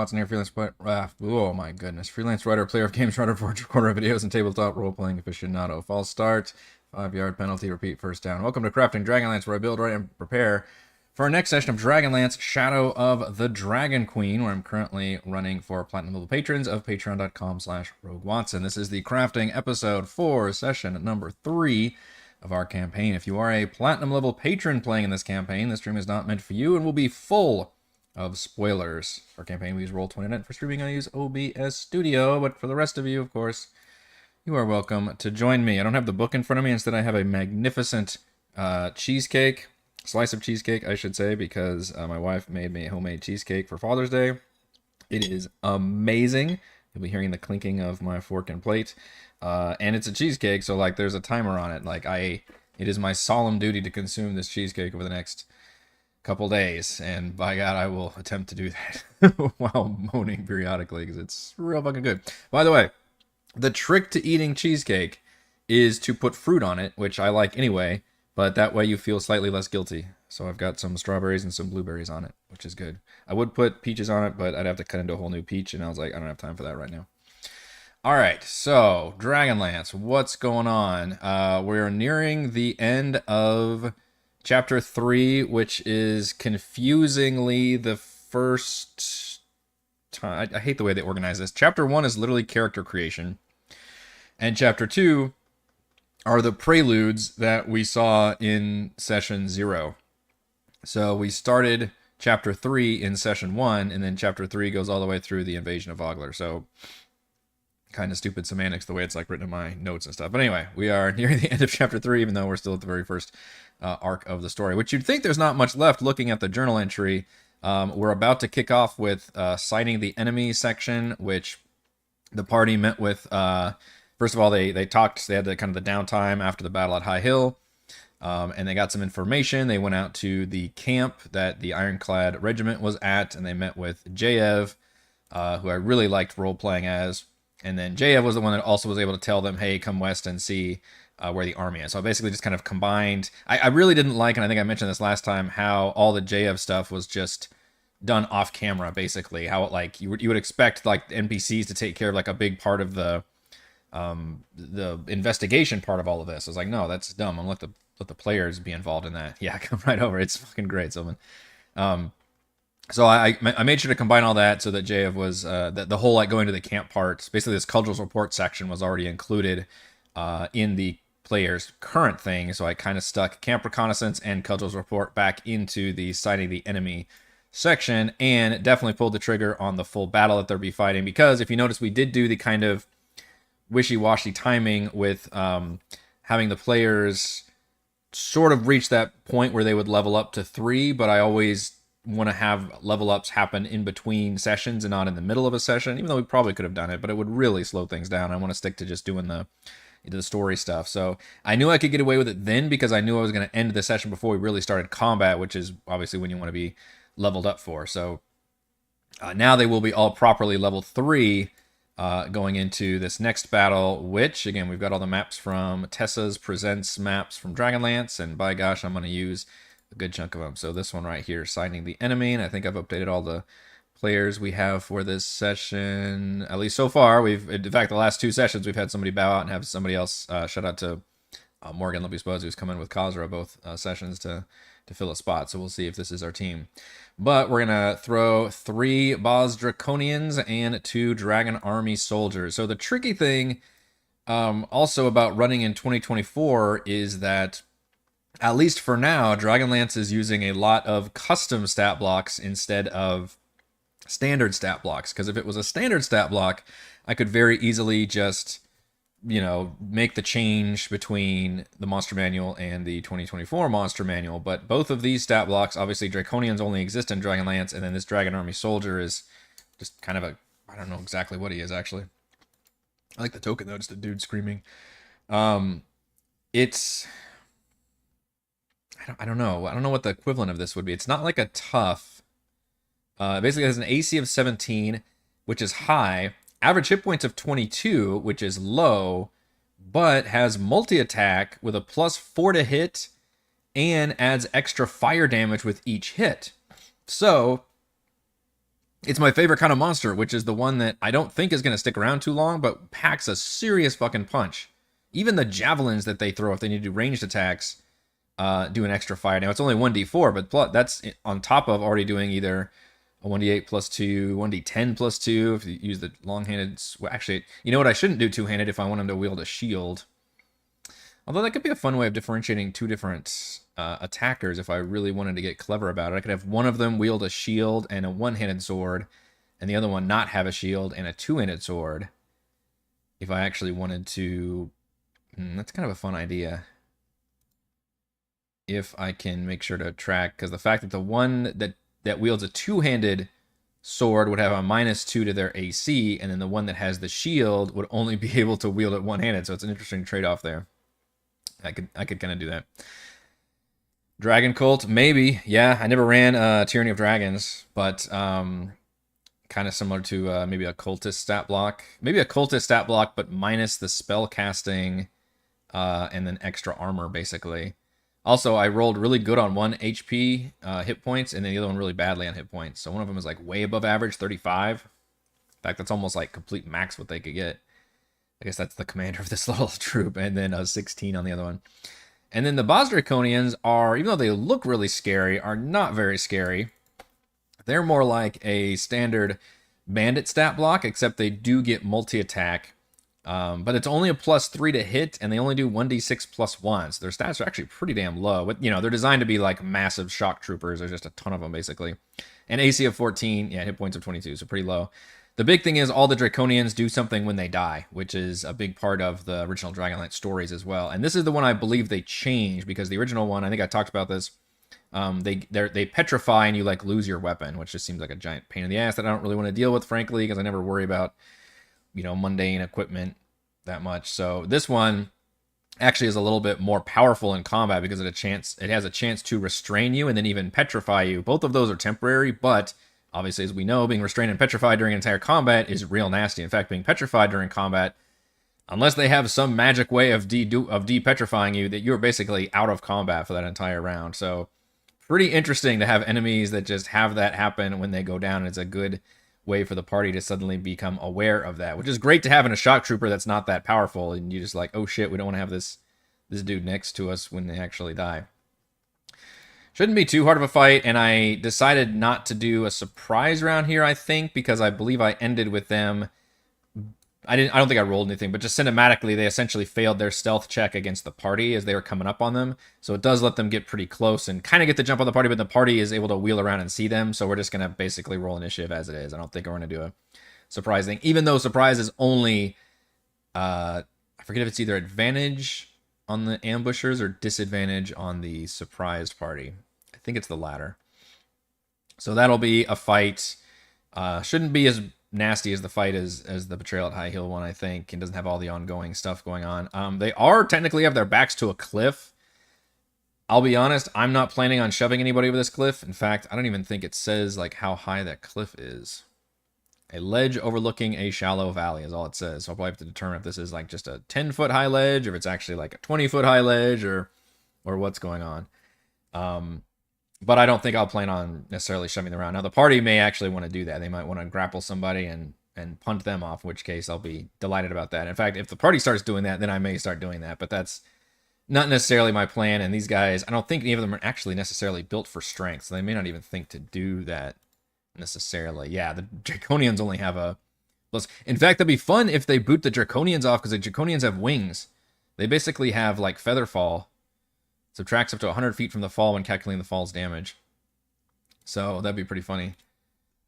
Watson here, oh my goodness. Freelance writer, player of games, writer for recorder of videos, and tabletop role-playing aficionado. False start, 5-yard penalty, repeat first down. Welcome to Crafting Dragonlance, where I build, write, and prepare for our next session of Dragonlance, Shadow of the Dragon Queen, where I'm currently running for Platinum level patrons of patreon.com/RogueWatson. This is the crafting episode for session number 3 of our campaign. If you are a Platinum level patron playing in this campaign, this stream is not meant for you and will be full of spoilers. For campaign, we use Roll20net. For streaming, I use OBS Studio. But for the rest of you, of course, you are welcome to join me. I don't have the book in front of me. Instead, I have a magnificent cheesecake. Slice of cheesecake, I should say, because my wife made me a homemade cheesecake for Father's Day. It is amazing. You'll be hearing the clinking of my fork and plate. And it's a cheesecake, so like there's a timer on it. It is my solemn duty to consume this cheesecake over the next couple days, and by God, I will attempt to do that while moaning periodically because it's real fucking good. By the way, the trick to eating cheesecake is to put fruit on it, which I like anyway, but that way you feel slightly less guilty. So I've got some strawberries and some blueberries on it, which is good. I would put peaches on it, but I'd have to cut into a whole new peach, and I was like, I don't have time for that right now. All right, so Dragonlance, what's going on? We're nearing the end of Chapter 3, which is confusingly the first time. I hate the way they organize this. Chapter 1 is literally character creation, and Chapter 2 are the preludes that we saw in Session 0. So we started Chapter 3 in Session 1, and then Chapter 3 goes all the way through the invasion of Ogler. So kind of stupid semantics the way it's like written in my notes and stuff. But anyway, we are near the end of Chapter 3, even though we're still at the very first arc of the story, which you'd think there's not much left looking at the journal entry. We're about to kick off with citing the enemy section, which the party met with. First of all, they talked. They had the kind of the downtime after the battle at High Hill, and they got some information. They went out to the camp that the Ironclad Regiment was at, and they met with Jayev, who I really liked role-playing as. And then Jayev was the one that also was able to tell them, hey, come west and see where the army is. So I basically just kind of combined. I really didn't like, and I think I mentioned this last time, how all the Jayev stuff was just done off camera, basically. How like you would expect like NPCs to take care of like a big part of the investigation part of all of this. I was like, no, that's dumb. I'm gonna let the players be involved in that. Yeah, come right over. It's fucking great, Sylvan. So I made sure to combine all that so that Jayev was the whole like going to the camp part. Basically, this Cudgel's report section was already included in the player's current thing. So I kind of stuck camp reconnaissance and Cudgel's report back into the citing the enemy section, and definitely pulled the trigger on the full battle that they'll be fighting. Because if you notice, we did do the kind of wishy-washy timing with having the players sort of reach that point where they would level up to 3, but I always want to have level ups happen in between sessions and not in the middle of a session, even though we probably could have done it, but it would really slow things down. I want to stick to just doing the story stuff. So I knew I could get away with it then because I knew I was going to end the session before we really started combat, which is obviously when you want to be leveled up for. So now they will be all properly level 3 going into this next battle, which, again, we've got all the maps from Tessa's Presents maps from Dragonlance, and by gosh, I'm going to use a good chunk of them. So this one right here, citing the enemy, and I think I've updated all the players we have for this session, at least so far. In fact, the last 2 sessions, we've had somebody bow out and have somebody else, shout out to Morgan Libby-Spose, who's come in with Khazra both sessions to fill a spot. So we'll see if this is our team. But we're going to throw 3 Boz Draconians and 2 Dragon Army soldiers. So the tricky thing also about running in 2024 is that, at least for now, Dragonlance is using a lot of custom stat blocks instead of standard stat blocks. Because if it was a standard stat block, I could very easily just, make the change between the Monster Manual and the 2024 Monster Manual. But both of these stat blocks, obviously Draconians only exist in Dragonlance, and then this Dragon Army Soldier is just kind of I don't know exactly what he is, actually. I like the token, though, just a dude screaming. It's... I don't know. I don't know what the equivalent of this would be. It's not like a tough. Basically, it has an AC of 17, which is high. Average hit points of 22, which is low, but has multi-attack with a +4 to hit and adds extra fire damage with each hit. So It's my favorite kind of monster, which is the one that I don't think is going to stick around too long, but packs a serious fucking punch. Even the javelins that they throw, if they need to do ranged attacks, do an extra fire. Now, it's only 1d4, but plus, that's on top of already doing either a 1d8 plus 2, 1d10 plus 2, if you use the long-handed... Well, actually, you know what? I shouldn't do two-handed if I want him to wield a shield. Although that could be a fun way of differentiating two different attackers if I really wanted to get clever about it. I could have one of them wield a shield and a one-handed sword, and the other one not have a shield and a two-handed sword. If I actually wanted to... that's kind of a fun idea. If I can make sure to track, because the fact that the one that wields a two-handed sword would have a -2 to their AC, and then the one that has the shield would only be able to wield it one-handed, so it's an interesting trade-off there. I could kind of do that. Dragon Cult, maybe. Yeah, I never ran Tyranny of Dragons, but kind of similar to maybe a Cultist stat block. Maybe a Cultist stat block, but minus the spell casting and then extra armor, basically. Also, I rolled really good on 1 HP hit points, and then the other one really badly on hit points. So one of them is like way above average, 35. In fact, that's almost like complete max what they could get. I guess that's the commander of this little troop, and then a 16 on the other one. And then the Boss Draconians are, even though they look really scary, are not very scary. They're more like a standard bandit stat block, except they do get multi-attack. But it's only a +3 to hit, and they only do 1d6 plus 1. So their stats are actually pretty damn low. But, you know, they're designed to be like massive shock troopers. There's just a ton of them, basically. And AC of 14, yeah, hit points of 22, so pretty low. The big thing is all the Draconians do something when they die, which is a big part of the original Dragonlance stories as well. And this is the one I believe they changed, because the original one, I think I talked about this, they petrify and you like lose your weapon, which just seems like a giant pain in the ass that I don't really want to deal with, frankly, because I never worry about, you know, mundane equipment that much. So this one actually is a little bit more powerful in combat because it has a chance to restrain you and then even petrify you. Both of those are temporary, but obviously, as we know, being restrained and petrified during entire combat is real nasty. In fact, being petrified during combat, unless they have some magic way of de-petrifying you, that you're basically out of combat for that entire round. So pretty interesting to have enemies that just have that happen when they go down. It's a good way for the party to suddenly become aware of that, which is great to have in a shock trooper that's not that powerful, and you just like, oh shit, we don't want to have this dude next to us when they actually die. Shouldn't be too hard of a fight, and I decided not to do a surprise round here, I think, because I believe I ended with them. I don't think I rolled anything, but just cinematically, they essentially failed their stealth check against the party as they were coming up on them. So it does let them get pretty close and kind of get the jump on the party, but the party is able to wheel around and see them. So we're just going to basically roll initiative as it is. I don't think we're going to do a surprise thing, even though surprise is only, I forget if it's either advantage on the ambushers or disadvantage on the surprised party. I think it's the latter. So that'll be a fight. Shouldn't be as nasty as the fight as the Betrayal at High Hill one, I think, and doesn't have all the ongoing stuff going on. They are technically have their backs to a cliff. I'll be honest, I'm not planning on shoving anybody over this cliff. In fact, I don't even think it says like how high that cliff is. A ledge overlooking a shallow valley is all it says. So I'll probably have to determine if this is like just a 10-foot high ledge, or if it's actually like a 20-foot high ledge, or what's going on. But I don't think I'll plan on necessarily shoving them around. Now, the party may actually want to do that. They might want to grapple somebody and punt them off, in which case I'll be delighted about that. In fact, if the party starts doing that, then I may start doing that. But that's not necessarily my plan. And these guys, I don't think any of them are actually necessarily built for strength. So they may not even think to do that necessarily. Yeah, the Draconians only have a plus. In fact, that'd be fun if they boot the Draconians off, because the Draconians have wings. They basically have like feather fall. Subtracts up to 100 feet from the fall when calculating the fall's damage. So that'd be pretty funny.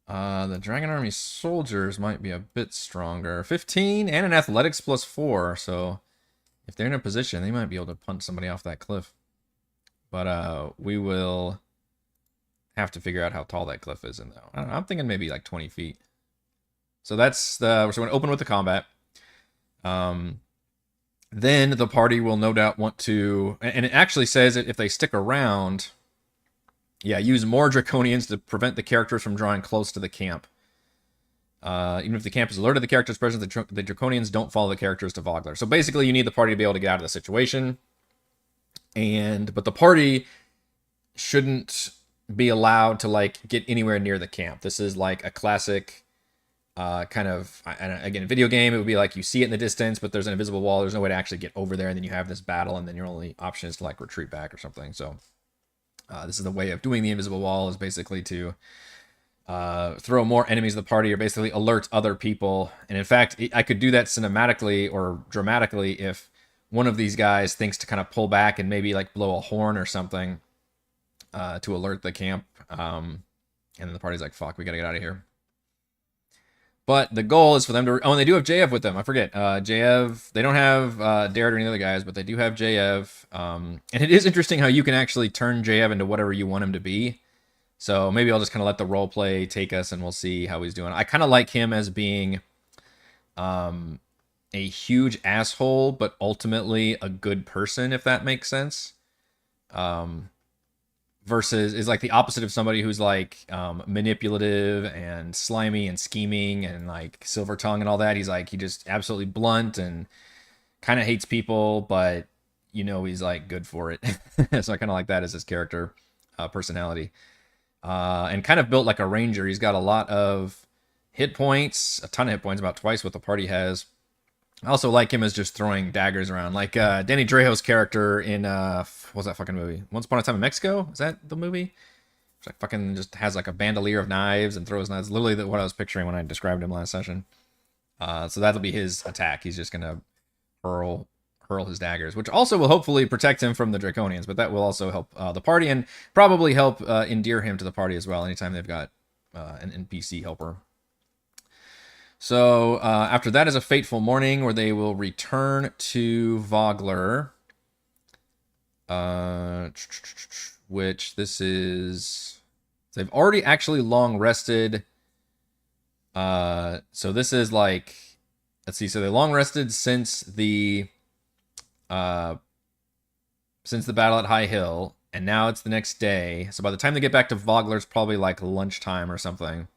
The Dragon Army soldiers might be a bit stronger. 15 and an athletics +4. So if they're in a position, they might be able to punch somebody off that cliff. But we will have to figure out how tall that cliff is. And I don't know, I'm thinking maybe like 20 feet. So that's so we're going to open with the combat. Then the party will no doubt want to, and it actually says that if they stick around, yeah, use more Draconians to prevent the characters from drawing close to the camp. Even if the camp is alerted to the character's presence, the Draconians don't follow the characters to Vogler. So basically, you need the party to be able to get out of the situation. But the party shouldn't be allowed to like get anywhere near the camp. This is like a classic kind of, and again, video game. It would be like you see it in the distance, but there's an invisible wall. There's no way to actually get over there, and then you have this battle, and then your only option is to like retreat back or something. So this is the way of doing the invisible wall, is basically to throw more enemies to the party, or basically alert other people. And in fact, I could do that cinematically or dramatically if one of these guys thinks to kind of pull back and maybe like blow a horn or something to alert the camp. And then the party's like, fuck, we gotta get out of here. But the goal is for them to... Oh, and they do have JF with them. I forget. JF... They don't have Darrett or any other guys, but they do have JF. And it is interesting how you can actually turn JF into whatever you want him to be. So maybe I'll just kind of let the role play take us, and we'll see how he's doing. I kind of like him as being a huge asshole, but ultimately a good person, if that makes sense. Versus is like the opposite of somebody who's like manipulative and slimy and scheming and like silver tongue and all that. He's like, he just absolutely blunt and kind of hates people, but you know, he's like good for it. So I kind of like that as his character personality. And kind of built like a ranger. He's got a lot of hit points, a ton of hit points, about twice what the party has. I also like him as just throwing daggers around. Like Danny Trejo's character in, what was that fucking movie? Once Upon a Time in Mexico? Is that the movie? It's like fucking just has like a bandolier of knives and throws knives. Literally what I was picturing when I described him last session. So that'll be his attack. He's just going to hurl his daggers, which also will hopefully protect him from the Draconians, but that will also help the party and probably help endear him to the party as well anytime they've got an NPC helper. So after that is a fateful morning where they will return to Vogler, which this is... They've already actually long rested. So this is like... Let's see, so they long rested since the battle at High Hill, and now it's the next day. So by the time they get back to Vogler, it's probably like lunchtime or something.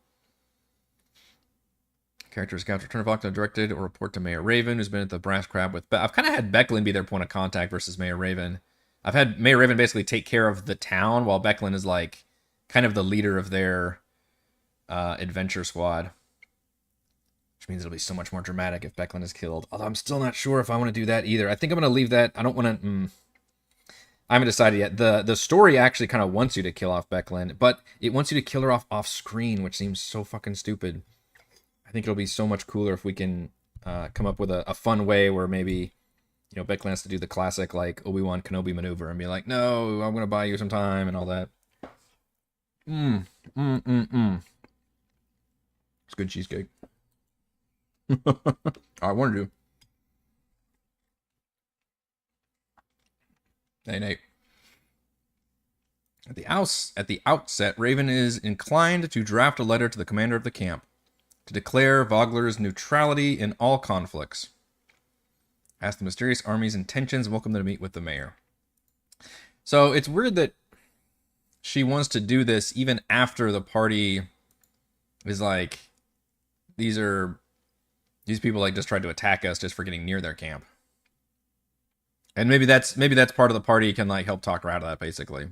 Characters scouts return to Vogler directed or report to Mayor Raven, who's been at the Brass Crab with... I've kind of had Becklin be their point of contact versus Mayor Raven. I've had Mayor Raven basically take care of the town, while Becklin is like kind of the leader of their adventure squad. Which means it'll be so much more dramatic if Becklin is killed. Although I'm still not sure if I want to do that either. I think I'm going to leave that. I don't want to... I haven't decided yet. The story actually kind of wants you to kill off Becklin, but it wants you to kill her off screen, which seems so fucking stupid. I think it'll be so much cooler if we can come up with a fun way where maybe, you know, Becklin has to do the classic, like, Obi-Wan Kenobi maneuver and be like, no, I'm going to buy you some time and all that. It's good cheesecake. I wanted to. Hey, Nate. At the outset, Raven is inclined to draft a letter to the commander of the camp to declare Vogler's neutrality in all conflicts. Ask the mysterious army's intentions and welcome them to meet with the mayor. So it's weird that she wants to do this even after the party is like, these people like just tried to attack us just for getting near their camp. And maybe that's part of the party can like help talk her out of that, basically.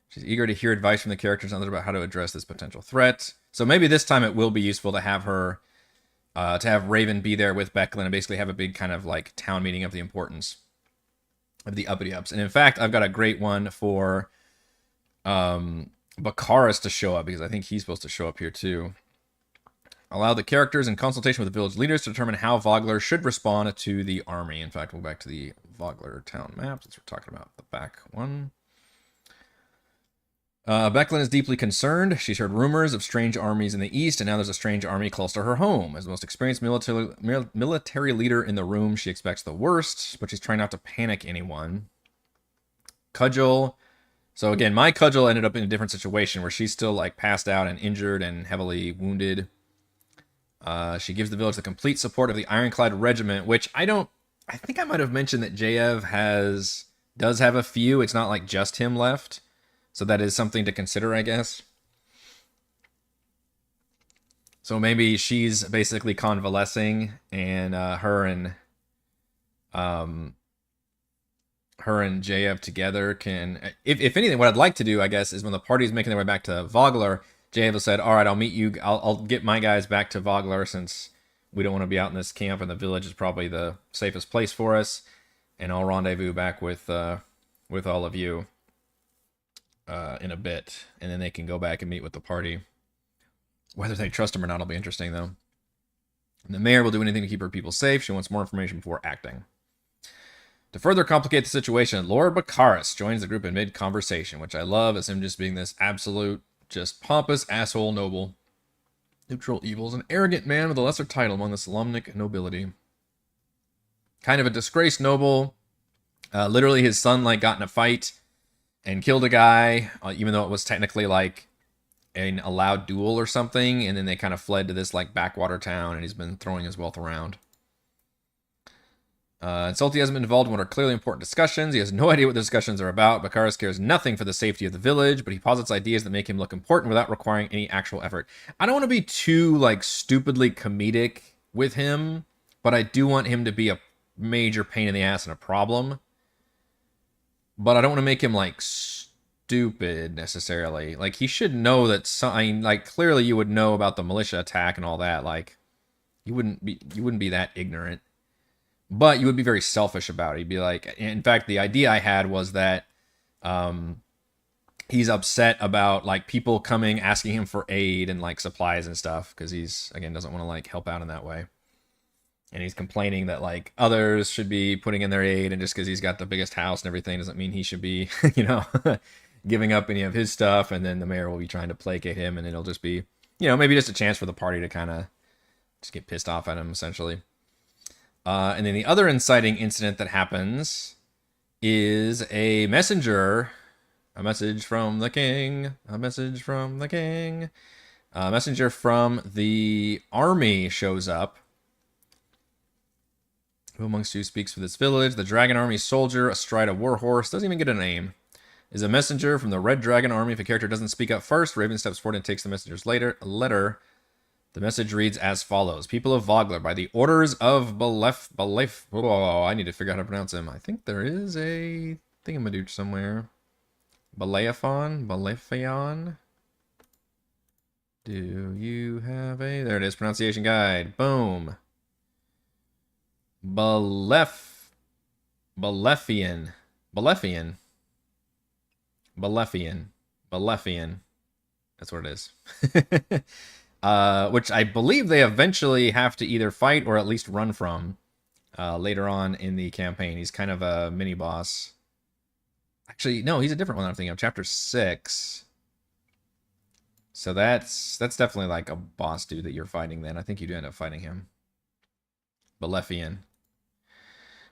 She's eager to hear advice from the characters and others about how to address this potential threat. So maybe this time it will be useful to have her, to have Raven be there with Becklin and basically have a big kind of like town meeting of the importance of the uppity ups. And in fact, I've got a great one for Bakaris to show up, because I think he's supposed to show up here too. Allow the characters in consultation with the village leaders to determine how Vogler should respond to the army. In fact, we'll go back to the Vogler town map since we're talking about the back one. Becklin is deeply concerned. She's heard rumors of strange armies in the east, and now there's a strange army close to her home. As the most experienced military leader in the room, she expects the worst, but she's trying not to panic anyone. Cudgel. So again, my Cudgel ended up in a different situation where she's still like passed out and injured and heavily wounded. She gives the village the complete support of the Ironclad Regiment, which I think I might have mentioned that Jayev does have a few. It's not like just him left. So that is something to consider, I guess. So maybe she's basically convalescing, and her and her and JF together can, if anything, what I'd like to do, I guess, is when the party's making their way back to Vogler, JF has said, all right, I'll meet you, I'll get my guys back to Vogler since we don't want to be out in this camp, and the village is probably the safest place for us, and I'll rendezvous back with all of you in a bit, and then they can go back and meet with the party. Whether they trust him or not will be interesting, though. And the mayor will do anything to keep her people safe. She wants more information before acting. To further complicate the situation, Lord Baccharis joins the group in mid-conversation, which I love as him just being this absolute, just pompous asshole noble. Neutral evils, an arrogant man with a lesser title among the Solomnic nobility. Kind of a disgraced noble. Literally, his son got in a fight and killed a guy, even though it was technically an allowed duel or something, and then they kind of fled to this backwater town, and he's been throwing his wealth around. Salty hasn't been involved in what are clearly important discussions. He has no idea what the discussions are about. Baccharis cares nothing for the safety of the village, but he posits ideas that make him look important without requiring any actual effort. I don't want to be too stupidly comedic with him, but I do want him to be a major pain in the ass and a problem. But I don't want to make him stupid necessarily. He should know that clearly you would know about the militia attack and all that. You wouldn't be that ignorant. But you would be very selfish about it. You'd be in fact, the idea I had was that he's upset about people coming asking him for aid and supplies and stuff, because he's, again, doesn't want to help out in that way. And he's complaining that others should be putting in their aid, and just because he's got the biggest house and everything doesn't mean he should be, giving up any of his stuff. And then the mayor will be trying to placate him, and it'll just be, maybe just a chance for the party to kind of just get pissed off at him, essentially. And then the other inciting incident that happens is a messenger, a message from the king, a message from the king. A messenger from the army shows up. Who amongst you speaks for this village? The dragon army soldier astride a war horse, doesn't even get a name, is a messenger from the red dragon army. If a character doesn't speak up first, Raven steps forward and takes the messenger's letter. The message reads as follows. People of Vogler, by the orders of I need to figure out how to pronounce him. I think there is a thingamadooch somewhere. Balephon? Do you have a... There it is, pronunciation guide. Boom. Balephian. That's what it is. Which I believe they eventually have to either fight or at least run from later on in the campaign. He's kind of a mini-boss. Actually, no, he's a different one I'm thinking of. Chapter 6. So that's definitely a boss dude that you're fighting then. I think you do end up fighting him. Balephian.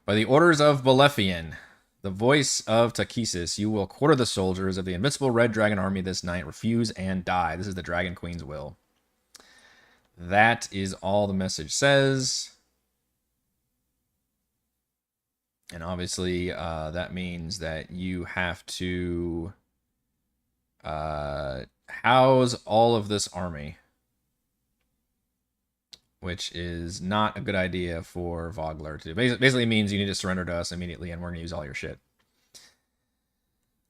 By the orders of Balephian, the voice of Takesis, you will quarter the soldiers of the invincible Red Dragon Army this night. Refuse and die. This is the Dragon Queen's will. That is all the message says. And obviously, that means that you have to house all of this army, which is not a good idea for Vogler to do. Basically means you need to surrender to us immediately, and we're going to use all your shit.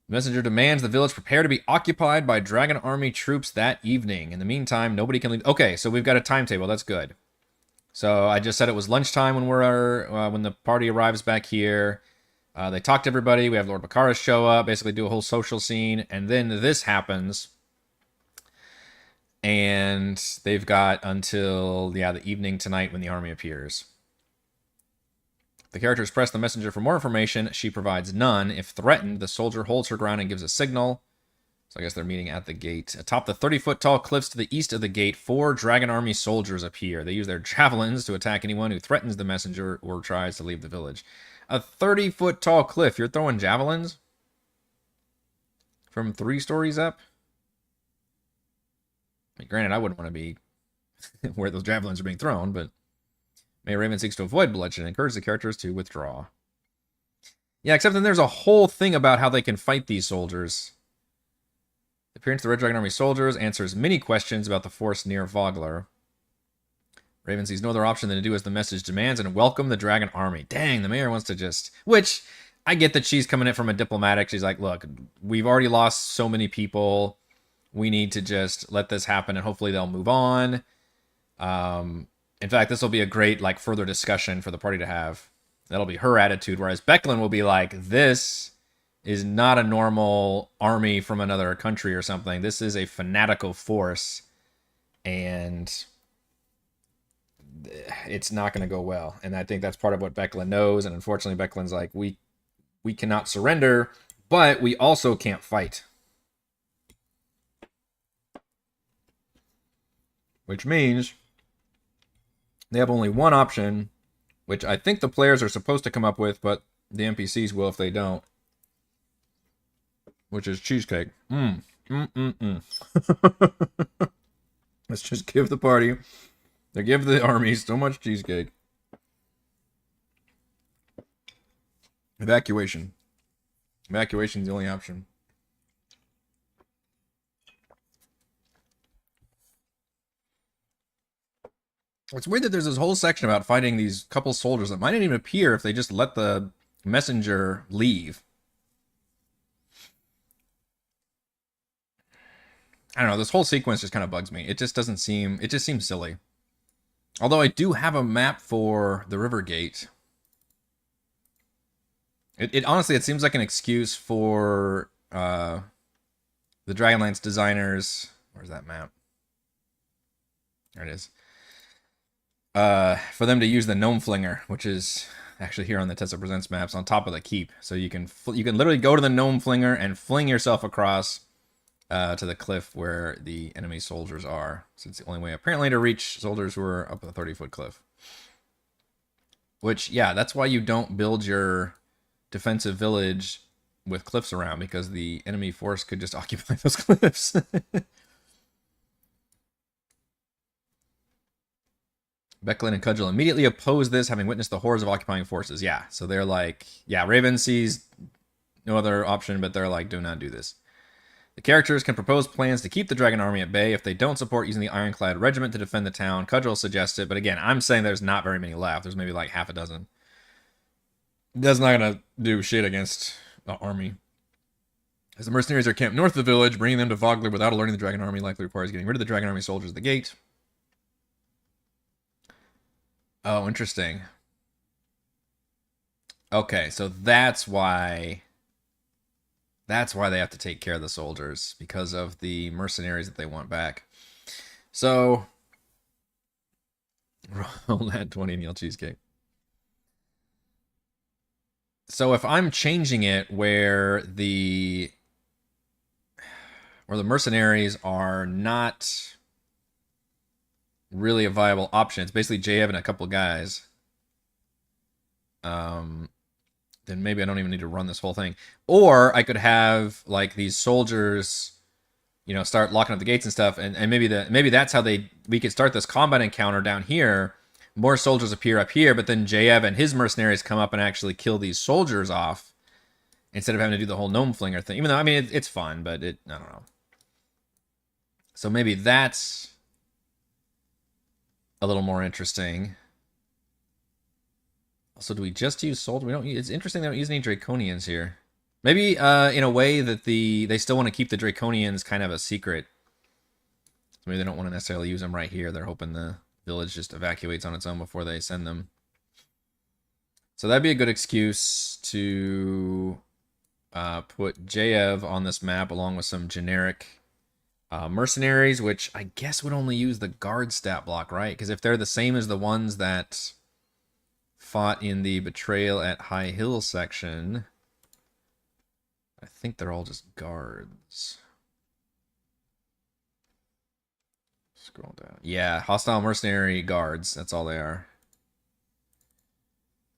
The messenger demands the village prepare to be occupied by Dragon Army troops that evening. In the meantime, nobody can leave. Okay, so we've got a timetable. That's good. So I just said it was lunchtime when when the party arrives back here. They talk to everybody. We have Lord Baccharis show up, basically do a whole social scene, and then this happens. And they've got until the evening tonight when the army appears. The characters press the messenger for more information. She provides none. If threatened, the soldier holds her ground and gives a signal. So I guess they're meeting at the gate. Atop the 30-foot tall cliffs to the east of the gate, 4 Dragon Army soldiers appear. They use their javelins to attack anyone who threatens the messenger or tries to leave the village. A 30-foot tall cliff. You're throwing javelins? From 3 stories up? I mean, granted, I wouldn't want to be where those javelins are being thrown, but Mayor Raven seeks to avoid bloodshed and encourage the characters to withdraw. Yeah, except then there's a whole thing about how they can fight these soldiers. The appearance of the Red Dragon Army soldiers answers many questions about the force near Vogler. Raven sees no other option than to do as the message demands and welcome the Dragon Army. Dang, the mayor wants to just... Which, I get that she's coming in from a diplomatic. She's like, look, we've already lost so many people. We need to just let this happen, and hopefully they'll move on. In fact, this will be a great like further discussion for the party to have. That'll be her attitude, whereas Becklin will be like, this is not a normal army from another country or something. This is a fanatical force, and it's not going to go well. And I think that's part of what Becklin knows. And unfortunately, Becklin's like, we cannot surrender, but we also can't fight. Which means they have only one option, which I think the players are supposed to come up with, but the NPCs will if they don't. Which is cheesecake. Let's just give the party, they give the army so much cheesecake. Evacuation. Evacuation is the only option. It's weird that there's this whole section about finding these couple soldiers that might not even appear if they just let the messenger leave. I don't know, this whole sequence just kind of bugs me. It just doesn't seem, it just seems silly. Although I do have a map for the river gate. It honestly, it seems like an excuse for the Dragonlance designers. Where's that map? There it is. For them to use the gnome flinger, which is actually here on the Tessa Presents maps on top of the keep. So you can literally go to the gnome flinger and fling yourself across to the cliff where the enemy soldiers are. So it's the only way apparently to reach soldiers who are up a 30-foot cliff. Which, yeah, that's why you don't build your defensive village with cliffs around, because the enemy force could just occupy those cliffs. Becklin and Cudgel immediately oppose this, having witnessed the horrors of occupying forces. Yeah, so they're like, yeah, Raven sees no other option, but they're like, do not do this. The characters can propose plans to keep the dragon army at bay if they don't support using the Ironclad Regiment to defend the town. Cudgel suggests it, but again, I'm saying there's not very many left. There's maybe like half a dozen. That's not going to do shit against the army. As the mercenaries are camped north of the village, bringing them to Vogler without alerting the dragon army likely requires getting rid of the dragon army soldiers at the gate. Oh, interesting. Okay, so that's why they have to take care of the soldiers, because of the mercenaries that they want back. So roll that 20 meal cheesecake. So if I'm changing it where the mercenaries are not really a viable option, it's basically JF and a couple guys, then maybe I don't even need to run this whole thing. Or I could have like these soldiers, you know, start locking up the gates and stuff, and maybe that's how we could start this combat encounter down here. More soldiers appear up here, but then JF and his mercenaries come up and actually kill these soldiers off instead of having to do the whole gnome flinger thing. Even though, I mean, it's fun, but I don't know. So maybe that's a little more interesting. Also, do we just use soldiers? We don't. It's interesting they don't use any Draconians here. Maybe in a way that they still want to keep the Draconians kind of a secret. So maybe they don't want to necessarily use them right here. They're hoping the village just evacuates on its own before they send them. So that'd be a good excuse to put Jaev on this map along with some generic mercenaries, which I guess would only use the guard stat block, right? Because if they're the same as the ones that fought in the Betrayal at High Hill section, I think they're all just guards. Scroll down. Yeah, hostile mercenary guards. That's all they are.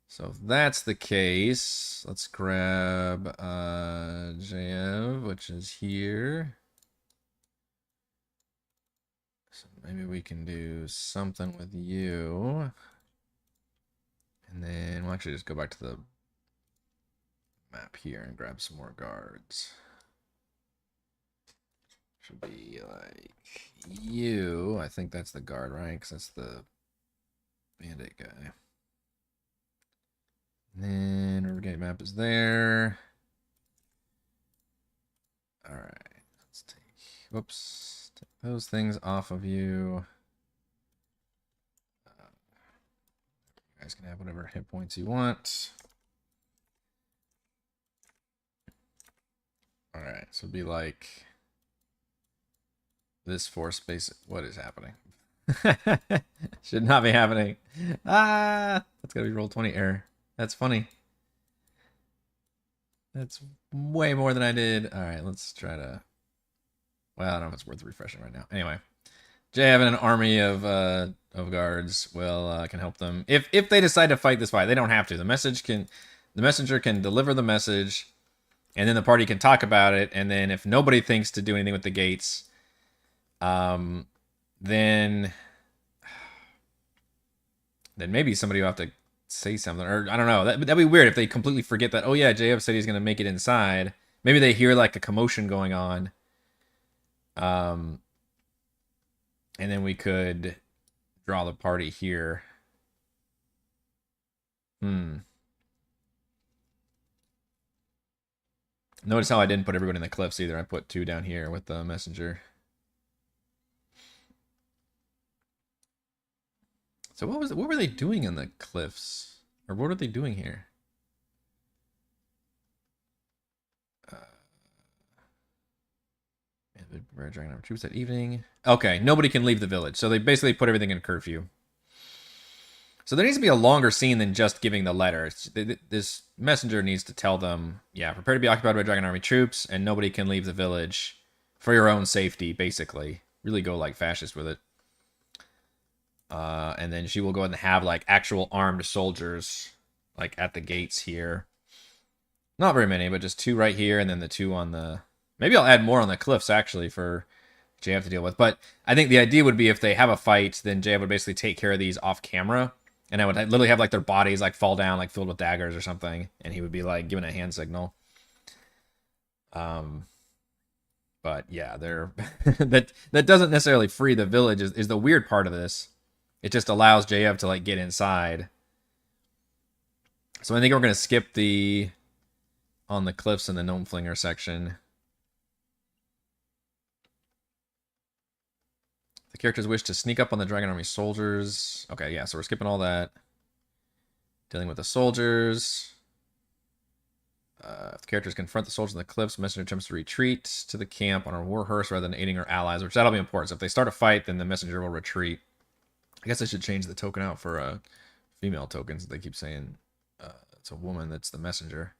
So if that's the case, let's grab JF, which is here. So maybe we can do something with you. And then we'll actually just go back to the map here and grab some more guards. Should be like you. I think that's the guard, right? Because that's the bandit guy. And then we're going map is there. All right, let's take those things off of you. You guys can have whatever hit points you want. All right, so it'd be like this force base. What is happening? Should not be happening. Ah, that's gotta be roll 20 error. That's funny. That's way more than I did. All right, let's try to. Well, I don't know if it's worth refreshing right now. Anyway, Jay having an army of guards will can help them if they decide to fight this fight. They don't have to. The messenger can deliver the message, and then the party can talk about it. And then if nobody thinks to do anything with the gates, then maybe somebody will have to say something, or I don't know. That'd be weird if they completely forget that. Oh yeah, JF said he's gonna make it inside. Maybe they hear like a commotion going on, and then we could draw the party here. Notice how I didn't put everybody in the cliffs either. I put 2 down here with the messenger. So what were they doing in the cliffs? Or what are they doing here? Dragon Army troops that evening. Okay, nobody can leave the village. So they basically put everything in curfew. So there needs to be a longer scene than just giving the letter. This messenger needs to tell them, yeah, prepare to be occupied by Dragon Army troops, and nobody can leave the village for your own safety, basically. Really go like fascist with it. And then she will go ahead and have like actual armed soldiers like at the gates here. Not very many, but just 2 right here, and then the 2 on the... Maybe I'll add more on the cliffs, actually, for JF to deal with. But I think the idea would be if they have a fight, then JF would basically take care of these off camera. And I would literally have like their bodies like fall down, like filled with daggers or something. And he would be like giving a hand signal. But yeah, they're that doesn't necessarily free the village is the weird part of this. It just allows JF to like get inside. So I think we're gonna skip the on the cliffs and the gnome flinger section. The characters wish to sneak up on the Dragon Army soldiers. Okay, yeah, so we're skipping all that. Dealing with the soldiers. If the characters confront the soldiers in the cliffs, messenger attempts to retreat to the camp on a war hearse rather than aiding her allies, which that'll be important. So if they start a fight, then the messenger will retreat. I guess I should change the token out for female tokens. They keep saying it's a woman that's the messenger.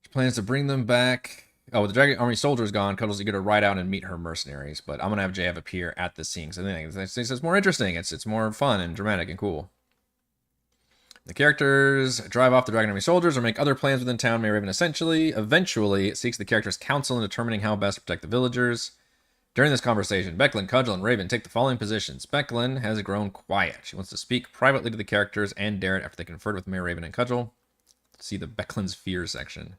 She plans to bring them back. Oh, with the Dragon Army soldiers gone, Cuddles eager to ride out and meet her mercenaries. But I'm going to have JF appear at the scene. So I think it's more interesting. It's more fun and dramatic and cool. The characters drive off the Dragon Army soldiers or make other plans within town. May Raven eventually seeks the characters' counsel in determining how best to protect the villagers. During this conversation, Becklin, Cudgel, and Raven take the following positions. Becklin has grown quiet. She wants to speak privately to the characters and Darrett after they conferred with Mayor Raven and Cudgel. See the Becklin's fear section.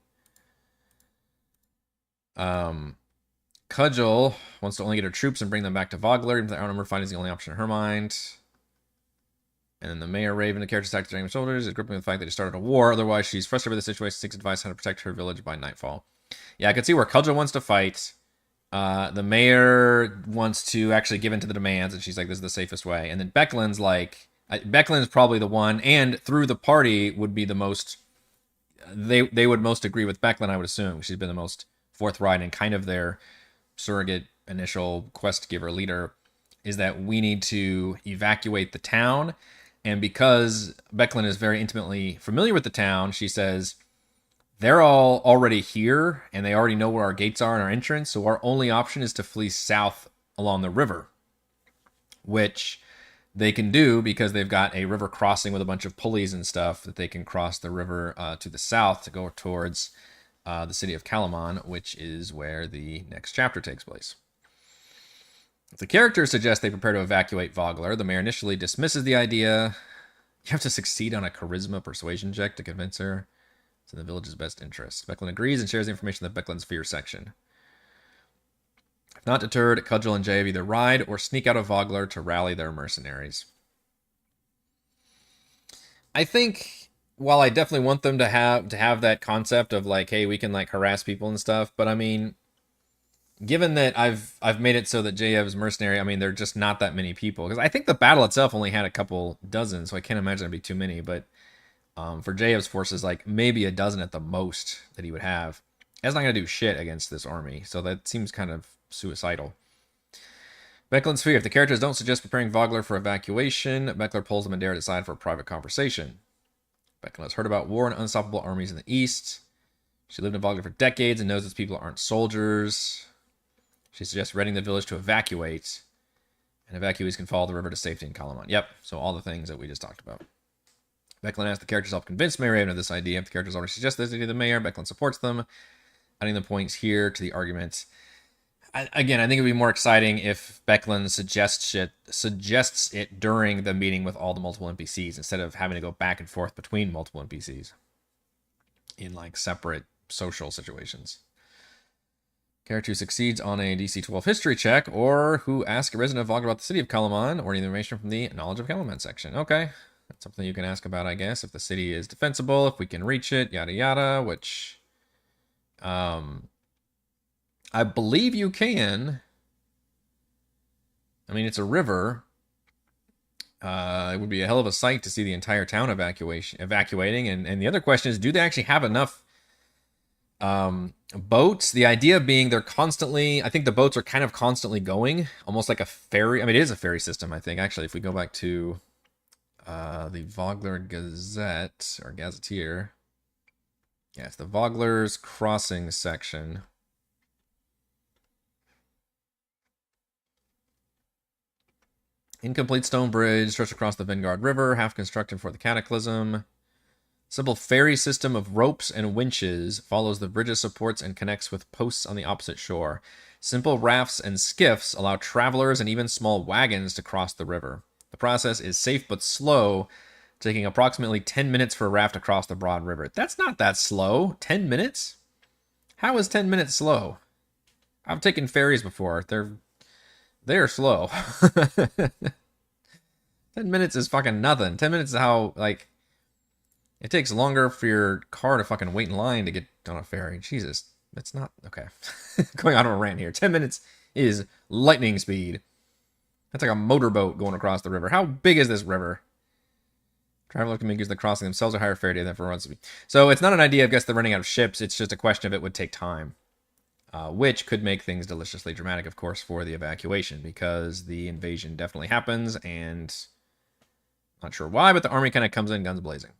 Cudgel wants to only get her troops and bring them back to Vogler. Even though the outnumbered fight is the only option in her mind. And then the Mayor Raven, the characters attack the Dragon soldiers, is gripping with the fact that she started a war. Otherwise, she's frustrated with the situation, seeks advice how to protect her village by nightfall. Yeah, I can see where Cudgel wants to fight. The mayor wants to actually give in to the demands, and she's like, this is the safest way. And then Becklin's like, Becklin's probably the one, and through the party would be the most, they would most agree with Becklin, I would assume. She's been the most forthright and kind of their surrogate initial quest giver leader, is that we need to evacuate the town. And because Becklin is very intimately familiar with the town, she says, they're all already here, and they already know where our gates are and our entrance, so our only option is to flee south along the river, which they can do because they've got a river crossing with a bunch of pulleys and stuff that they can cross the river to the south to go towards the city of Calamon, which is where the next chapter takes place. If the characters suggest they prepare to evacuate Vogler, the mayor initially dismisses the idea. You have to succeed on a charisma persuasion check to convince her it's in the village's best interest. Becklin agrees and shares the information in the Becklin's fear section. If not deterred, Cudgel and Jay either ride or sneak out of Vogler to rally their mercenaries. I think while I definitely want them to have that concept of like, hey, we can like harass people and stuff, but I mean, given that I've made it so that Jayev's mercenary, I mean, there are just not that many people because I think the battle itself only had a couple dozen, so I can't imagine it'd be too many. But for Jayev's forces, like maybe a dozen at the most that he would have. That's not gonna do shit against this army, so that seems kind of suicidal. Becklin's fear. If the characters don't suggest preparing Vogler for evacuation, Beckler pulls them and Darrett aside for a private conversation. Becklin has heard about war and unstoppable armies in the East. She lived in Vogler for decades and knows its people aren't soldiers. She suggests readying the village to evacuate, and evacuees can follow the river to safety in Kalaman. Yep, so all the things that we just talked about. Becklin asks the characters to help convince Mayor Raven of this idea. If the characters already suggest this idea to the mayor, Becklin supports them, adding the points here to the argument. Again, I think it would be more exciting if Becklin suggests it during the meeting with all the multiple NPCs instead of having to go back and forth between multiple NPCs in like separate social situations. Character who succeeds on a DC 12 history check, or who asks a resident of Vogler about the city of Kalaman, or any information from the Knowledge of Kalaman section. Okay, that's something you can ask about, I guess. If the city is defensible, if we can reach it, yada yada, which I believe you can. I mean, it's a river. It would be a hell of a sight to see the entire town evacuating. And the other question is, do they actually have enough boats? The idea being they're constantly, I think the boats are kind of constantly going, almost like a ferry. I mean, it is a ferry system, I think. Actually, if we go back to the Vogler Gazette, or Gazetteer. Yeah, it's the Vogler's Crossing section. Incomplete stone bridge stretched across the Vanguard River, half constructed for the Cataclysm. Simple ferry system of ropes and winches follows the bridge's supports and connects with posts on the opposite shore. Simple rafts and skiffs allow travelers and even small wagons to cross the river. The process is safe but slow, taking approximately 10 minutes for a raft to cross the broad river. That's not that slow. 10 minutes? How is 10 minutes slow? I've taken ferries before. They're slow. 10 minutes is fucking nothing. 10 minutes is how, like, it takes longer for your car to fucking wait in line to get on a ferry. Jesus. It's not, okay. Going on a rant here. 10 minutes is lightning speed. That's like a motorboat going across the river. How big is this river? Travelers can make use of the crossing themselves or hire ferry to them for runs. So it's not an idea, I guess, they're running out of ships. It's just a question of it would take time. Which could make things deliciously dramatic, of course, for the evacuation, because the invasion definitely happens, and not sure why, but the army kind of comes in guns blazing.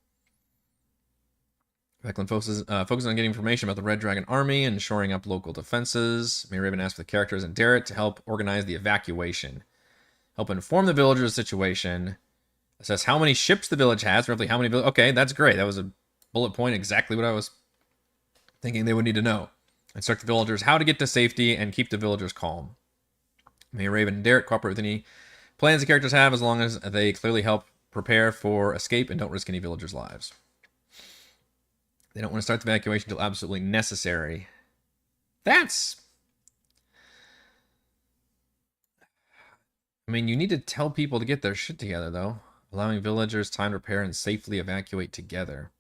Becklin focuses on getting information about the Red Dragon army and shoring up local defenses. Mayor Raven asks for the characters and Darrett to help organize the evacuation. Help inform the villagers of the situation. Assess how many ships the village has, roughly how many... Okay, that's great. That was a bullet point, exactly what I was thinking they would need to know. Instruct the villagers how to get to safety and keep the villagers calm. Mayor Raven and Darrett cooperate with any plans the characters have as long as they clearly help prepare for escape and don't risk any villagers' lives. They don't want to start the evacuation until absolutely necessary. That's... I mean, you need to tell people to get their shit together, though. Allowing villagers time to prepare and safely evacuate together.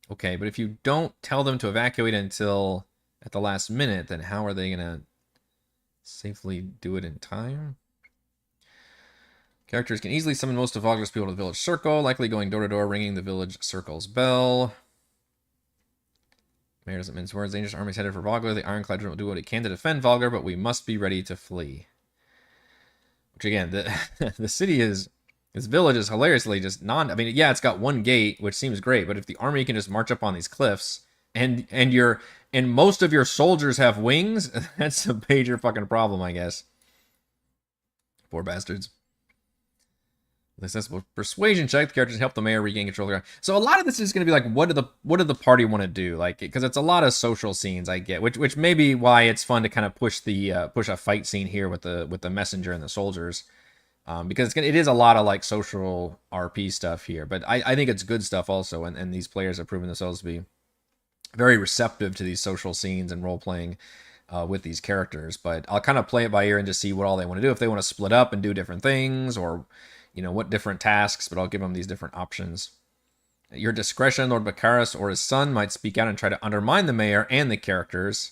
Okay, but if you don't tell them to evacuate until at the last minute, then how are they going to safely do it in time? Characters can easily summon most of Vogler's people to the village circle, likely going door to door, ringing the village circle's bell. Mayor doesn't mince words. Dangerous armies headed for Vogler. The Ironclad will do what it can to defend Vogler, but we must be ready to flee. Which again, the city is... This village is hilariously just I mean, yeah, it's got one gate, which seems great, but if the army can just march up on these cliffs, and most of your soldiers have wings, that's a major fucking problem, I guess. Poor bastards. The sensible persuasion check. The characters help the mayor regain control of the... So a lot of this is going to be like, what do the party want to do? Like, because it's a lot of social scenes, I get, which may be why it's fun to kind of push a fight scene here with the messenger and the soldiers. Because it is a lot of like social RP stuff here, but I think it's good stuff also, and these players have proven themselves to be very receptive to these social scenes and role-playing with these characters. But I'll kind of play it by ear and just see what all they want to do. If they want to split up and do different things, or what different tasks, but I'll give them these different options. At your discretion, Lord Baccaris or his son might speak out and try to undermine the mayor and the characters.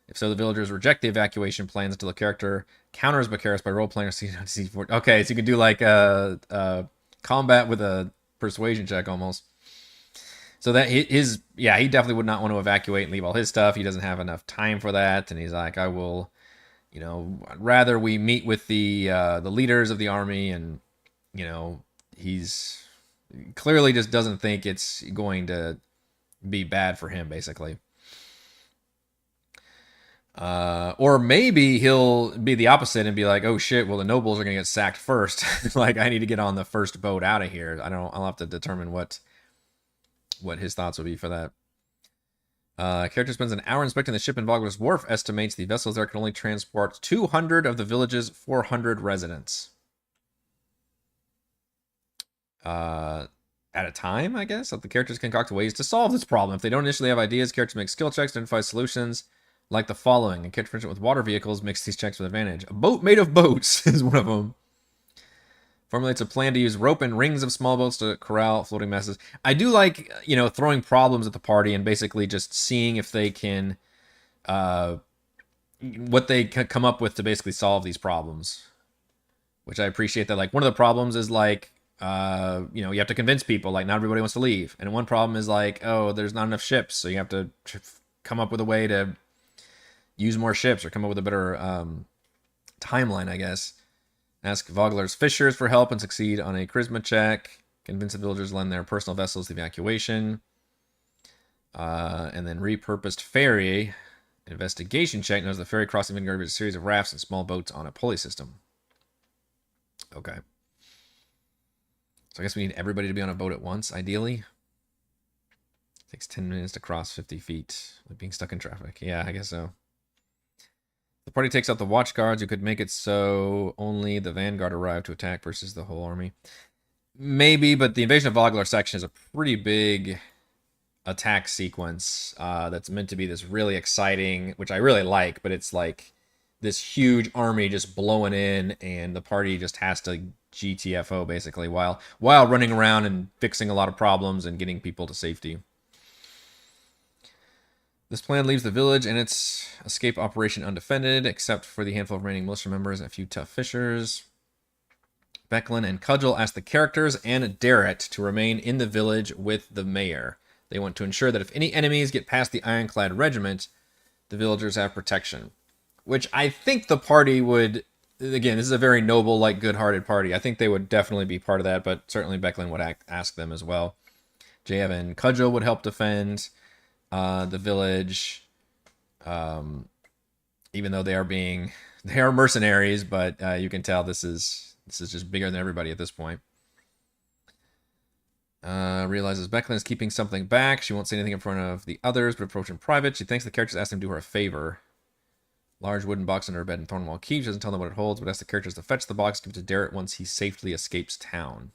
If so, the villagers reject the evacuation plans until the character counters Baccaris by role-playing or C4. Okay, so you can do like a combat with a persuasion check almost. So that he definitely would not want to evacuate and leave all his stuff. He doesn't have enough time for that, and he's like, I will, I'd rather we meet with the leaders of the army, and he's clearly just doesn't think it's going to be bad for him, basically. Or maybe he'll be the opposite and be like, oh shit, well the nobles are gonna get sacked first. Like, I need to get on the first boat out of here. I'll have to determine what his thoughts would be for that. Character spends an hour inspecting the ship in Vogler's Wharf, estimates the vessels there can only transport 200 of the village's 400 residents. At a time, I guess. So the characters concoct ways to solve this problem. If they don't initially have ideas, characters make skill checks to identify solutions. Like the following. A character proficient with water vehicles makes these checks with advantage. A boat made of boats is one of them. Formulates a plan to use rope and rings of small boats to corral floating masses. I do like, throwing problems at the party and basically just seeing if they can, what they can come up with to basically solve these problems. Which I appreciate that. Like, one of the problems is like, you have to convince people, like, not everybody wants to leave. And one problem is like, oh, there's not enough ships, so you have to come up with a way to use more ships or come up with a better timeline, I guess. Ask Vogler's fishers for help and succeed on a charisma check. Convince the villagers to lend their personal vessels to the evacuation. And then repurposed ferry. Investigation check knows the ferry crossing Midgard is a series of rafts and small boats on a pulley system. Okay. So I guess we need everybody to be on a boat at once, ideally. It takes 10 minutes to cross 50 feet with being stuck in traffic. Yeah, I guess so. The party takes out the watch guards who could make it so only the vanguard arrive to attack versus the whole army. Maybe, but the Invasion of Vogler section is a pretty big attack sequence that's meant to be this really exciting, which I really like, but it's like this huge army just blowing in, and the party just has to GTFO basically while running around and fixing a lot of problems and getting people to safety. This plan leaves the village and its escape operation undefended, except for the handful of remaining militia members and a few tough fishers. Becklin and Cudgel ask the characters and Darrett to remain in the village with the mayor. They want to ensure that if any enemies get past the Ironclad Regiment, the villagers have protection. Which I think the party would... Again, this is a very noble, like, good-hearted party. I think they would definitely be part of that, but certainly Becklin would ask them as well. J.F. and Cudgel would help defend the village, even though they are mercenaries, but you can tell this is just bigger than everybody at this point. Realizes Becklin is keeping something back. She won't say anything in front of the others, but approach in private. She thanks the characters, asks them to do her a favor. Large wooden box under her bed in Thornwall Keep. She doesn't tell them what it holds, but asks the characters to fetch the box, give it to Darrett once he safely escapes town.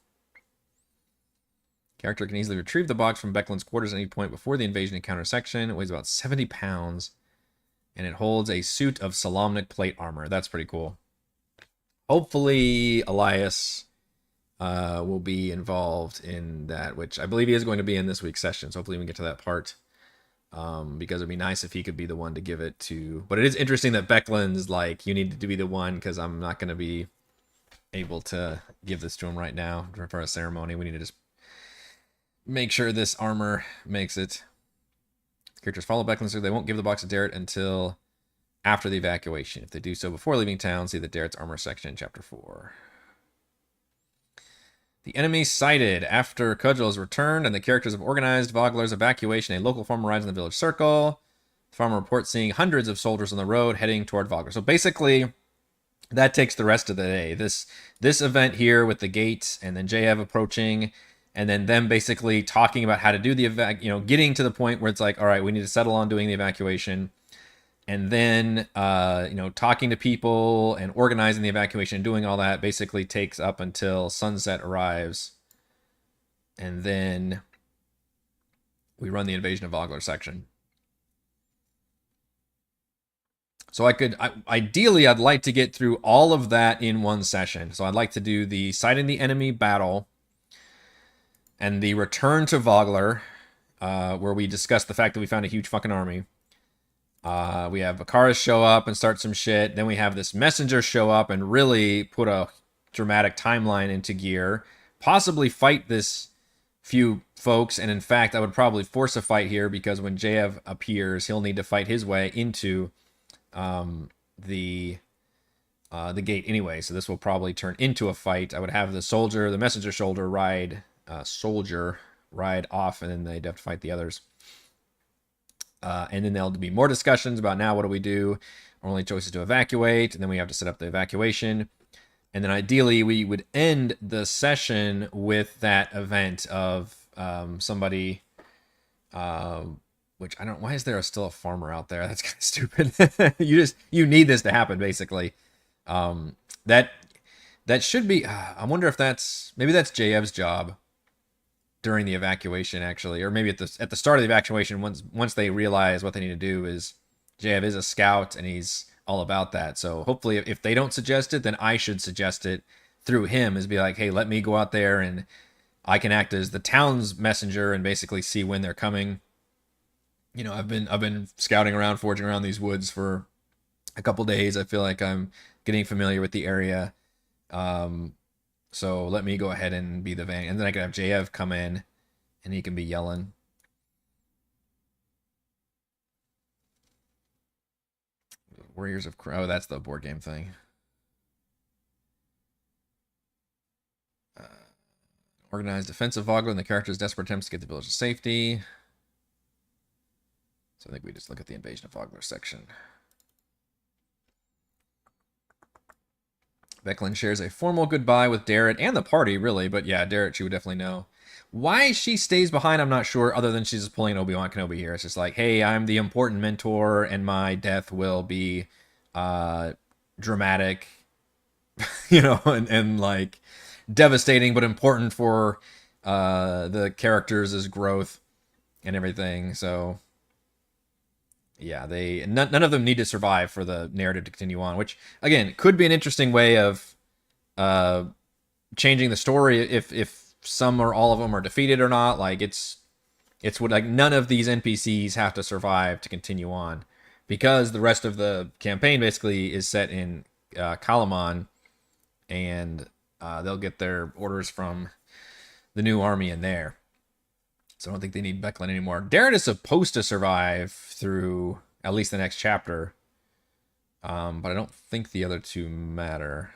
Character can easily retrieve the box from Becklin's quarters at any point before the invasion encounter section. It weighs about 70 pounds, and it holds a suit of Solamnic plate armor. That's pretty cool. Hopefully, Elias will be involved in that, which I believe he is going to be in this week's session. So hopefully we can get to that part, because it'd be nice if he could be the one to give it to. But it is interesting that Becklin's like, you need to be the one, because I'm not going to be able to give this to him right now for a ceremony. We need to just make sure this armor makes it. Characters follow Becklin, so they won't give the box to Darrett until after the evacuation. If they do so before leaving town, see the Darrett's armor section in Chapter 4. The enemy sighted. After Cudgel has returned and the characters have organized Vogler's evacuation, a local farmer arrives in the village circle. The farmer reports seeing hundreds of soldiers on the road heading toward Vogler. So basically, that takes the rest of the day. This event here with the gate and then JF approaching, and then them basically talking about how to do the getting to the point where it's like, all right, we need to settle on doing the evacuation. And then, talking to people and organizing the evacuation and doing all that basically takes up until sunset arrives. And then we run the Invasion of Vogler section. So ideally, I'd like to get through all of that in one session. So I'd like to do the sighting the enemy battle. and the return to Vogler, where we discussed the fact that we found a huge fucking army. We have Bakaris show up and start some shit. Then we have this messenger show up and really put a dramatic timeline into gear. Possibly fight this few folks, and in fact, I would probably force a fight here because when JF appears, he'll need to fight his way into the gate anyway. So this will probably turn into a fight. I would have the messenger soldier ride off, and then they'd have to fight the others. And then there'll be more discussions about now what do we do? Our only choice is to evacuate, and then we have to set up the evacuation. And then ideally we would end the session with that event of somebody, which I don't, why is there still a farmer out there? That's kind of stupid. You need this to happen, basically. That should be, I wonder if maybe that's JF's job during the evacuation, actually, or maybe at the start of the evacuation, once they realize what they need to do is JF is a scout and he's all about that. So hopefully if they don't suggest it, then I should suggest it through him, is be like, hey, let me go out there and I can act as the town's messenger and basically see when they're coming. You know, I've been scouting around, foraging around these woods for a couple days. I feel like I'm getting familiar with the area. So let me go ahead and be the van, and then I can have JF come in and he can be yelling. Warriors of Crow. Oh, that's the board game thing. Organized defensive Vogler and the character's desperate attempts to get the village to safety. So I think we just look at the invasion of Vogler section. Becklin shares a formal goodbye with Darrett and the party, really. But yeah, Darrett, she would definitely know. Why she stays behind, I'm not sure, other than she's just pulling Obi-Wan Kenobi here. It's just like, hey, I'm the important mentor, and my death will be dramatic, you know, and like devastating, but important for the characters' growth and everything. So yeah, none of them need to survive for the narrative to continue on, which again could be an interesting way of changing the story if some or all of them are defeated or not. Like it's what, like, none of these NPCs have to survive to continue on, because the rest of the campaign basically is set in Kalamon, and they'll get their orders from the new army in there. So I don't think they need Becklin anymore. Darrett is supposed to survive through at least the next chapter, but I don't think the other two matter.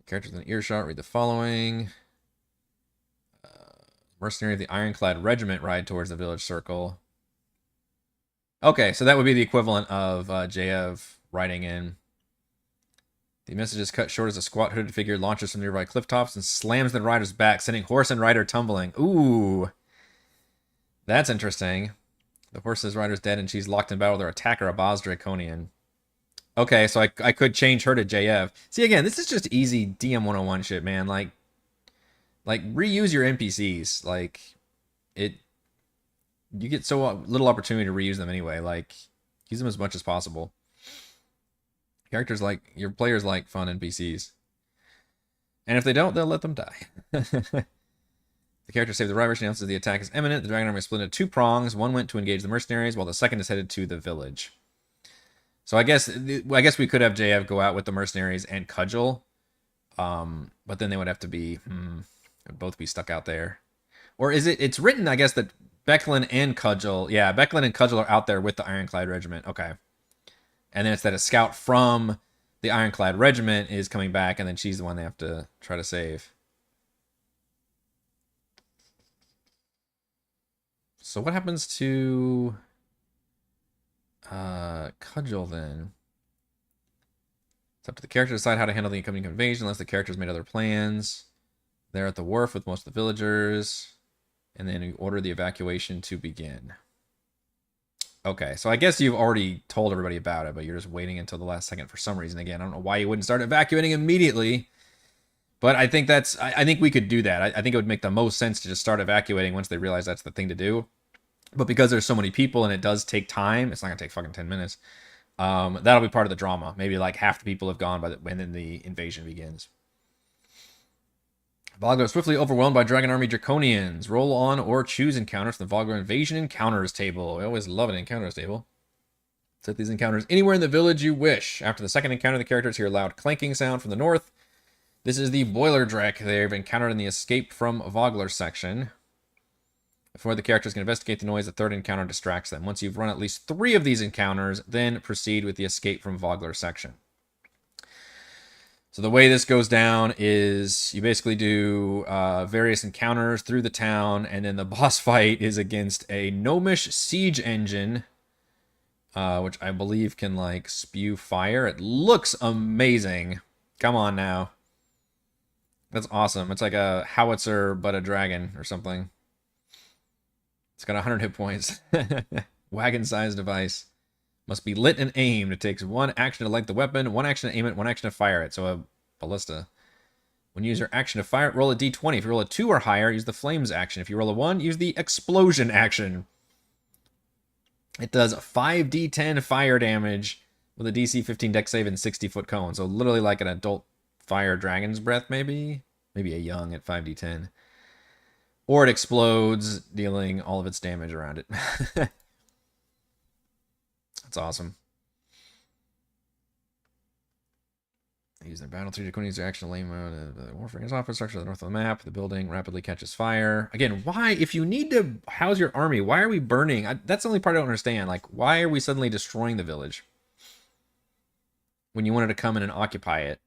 Characters in earshot, read the following. Mercenary of the Ironclad Regiment ride towards the village circle. Okay, so that would be the equivalent of JF riding in. The message is cut short as a squat hooded figure launches from nearby cliff tops and slams the rider's back, sending horse and rider tumbling. Ooh, that's interesting. The horse's rider's dead and she's locked in battle with her attacker, a Boz Draconian. Okay, so I could change her to JF. See, again, this is just easy DM 101 shit, man. Like reuse your NPCs. Like, you get so little opportunity to reuse them anyway. Like, use them as much as possible. Your players like fun NPCs. And if they don't, they'll let them die. The character saved the rider. She announces the attack is imminent. The dragon army is split into two prongs. One went to engage the mercenaries, while the second is headed to the village. So I guess we could have JF go out with the mercenaries and cudgel. But then they would have to be would both be stuck out there. Or is it's written, I guess, that Becklin and Cudgel, yeah, Becklin and Cudgel are out there with the Ironclad Regiment. Okay. And then it's that a scout from the Ironclad Regiment is coming back, and then she's the one they have to try to save. So what happens to Cudgel then? It's up to the character to decide how to handle the incoming invasion, unless the character's made other plans. They're at the wharf with most of the villagers, and then you order the evacuation to begin. Okay, so I guess you've already told everybody about it, but you're just waiting until the last second for some reason. Again, I don't know why you wouldn't start evacuating immediately, but I think I think we could do that. I think it would make the most sense to just start evacuating once they realize that's the thing to do. But because there's so many people and it does take time, it's not gonna take fucking 10 minutes. That'll be part of the drama. Maybe like half the people have gone and then the invasion begins. Vogler is swiftly overwhelmed by Dragon Army Draconians. Roll on or choose encounters from the Vogler Invasion Encounters table. I always love an encounters table. Set these encounters anywhere in the village you wish. After the second encounter, the characters hear a loud clanking sound from the north. This is the Boiler Drac they've encountered in the Escape from Vogler section. Before the characters can investigate the noise, the third encounter distracts them. Once you've run at least 3 of these encounters, then proceed with the Escape from Vogler section. So the way this goes down is you basically do various encounters through the town, and then the boss fight is against a gnomish siege engine, which I believe can, like, spew fire. It looks amazing. Come on now. That's awesome. It's like a howitzer, but a dragon or something. It's got 100 hit points. Wagon-sized device. Must be lit and aimed. It takes 1 action to light the weapon, 1 action to aim it, 1 action to fire it. So a ballista. When you use your action to fire it, roll a d20. If you roll a 2 or higher, use the flames action. If you roll a 1, use the explosion action. It does 5d10 fire damage with a DC 15 dex save and 60-foot cone. So literally like an adult fire dragon's breath, maybe? Maybe a young at 5d10. Or it explodes, dealing all of its damage around it. That's awesome. They use their battle 3 Draconians to action lane mode. The Warframe's office structure to the north of the map. The building rapidly catches fire. Again, why? If you need to house your army, why are we burning? That's the only part I don't understand. Like, why are we suddenly destroying the village when you wanted to come in and occupy it?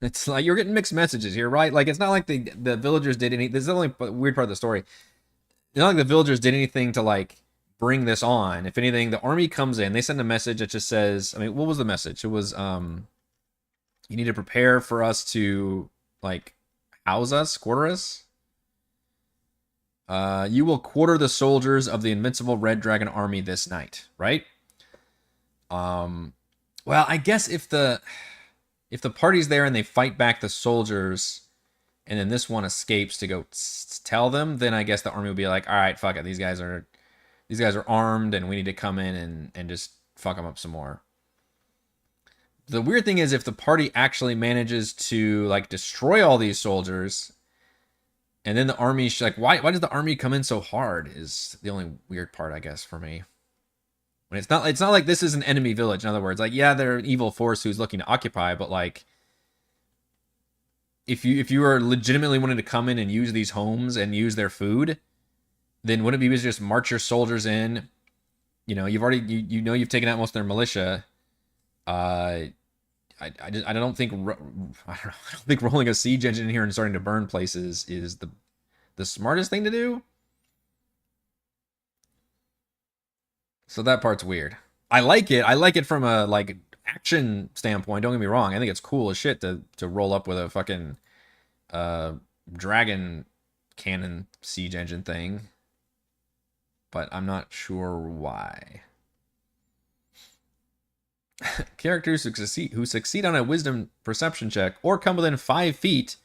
It's like you're getting mixed messages here, right? Like, it's not like the villagers did any. This is the only weird part of the story. It's not like the villagers did anything to, like, bring this on. If anything, the army comes in. They send a message that just says, I mean, what was the message? It was, you need to prepare for us to, like, house us, quarter us. You will quarter the soldiers of the invincible Red Dragon army this night, right? Well, I guess if the party's there and they fight back the soldiers, and then this one escapes to go tell them, then I guess the army would be like, all right, fuck it, these guys are armed, and we need to come in and just fuck them up some more. The weird thing is, if the party actually manages to, like, destroy all these soldiers, and then the army, like, why does the army come in so hard? Is the only weird part, I guess, for me. When it's not like this is an enemy village. In other words, like, yeah, they're an evil force who's looking to occupy, but, like, if you are legitimately wanting to come in and use these homes and use their food, then wouldn't it be easier to just march your soldiers in? You know, you've already you've taken out most of their militia. I don't think rolling a siege engine in here and starting to burn places is the smartest thing to do. So that part's weird. I like it. I like it from a, like, action standpoint. Don't get me wrong. I think it's cool as shit to roll up with a fucking dragon cannon siege engine thing. But I'm not sure why. Characters who succeed on a wisdom perception check or come within 5 feet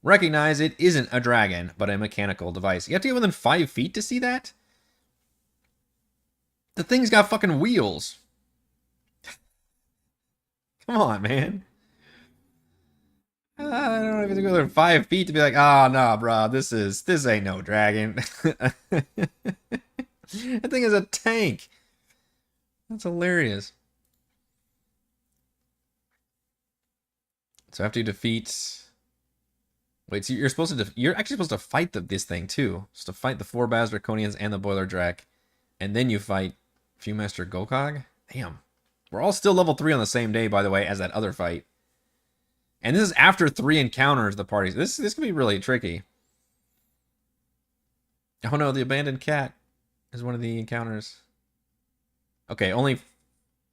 recognize it isn't a dragon, but a mechanical device. You have to get within 5 feet to see that? The thing's got fucking wheels. Come on, man. I don't know if you have to go there 5 feet to be like, oh, no, bro, this ain't no dragon. That thing is a tank. That's hilarious. So after you defeat... Wait, so you're actually supposed to fight this thing, too. Just to fight the 4 Baz Draconians and the Boiler Drac. And then you fight Viewmaster Gokog? Damn. We're all still level 3 on the same day, by the way, as that other fight. And this is after 3 encounters, the parties. This could be really tricky. Oh no, the abandoned cat is one of the encounters. Okay, only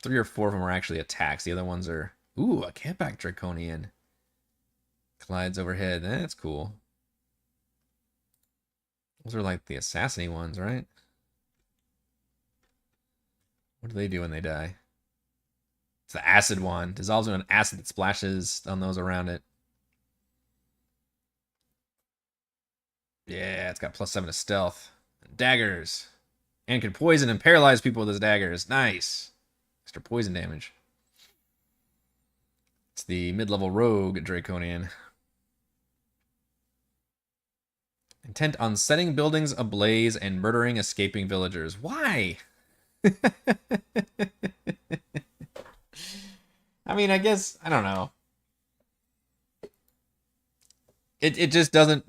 3 or 4 of them are actually attacks. The other ones are... Ooh, a Campac Draconian. Collides overhead. That's cool. Those are like the assassin-y ones, right? What do they do when they die? It's the acid one. Dissolves in an acid that splashes on those around it. Yeah, it's got +7 to stealth. Daggers. And can poison and paralyze people with his daggers. Nice. Extra poison damage. It's the mid-level rogue Draconian. Intent on setting buildings ablaze and murdering escaping villagers. Why? I mean, I guess, I don't know. It just doesn't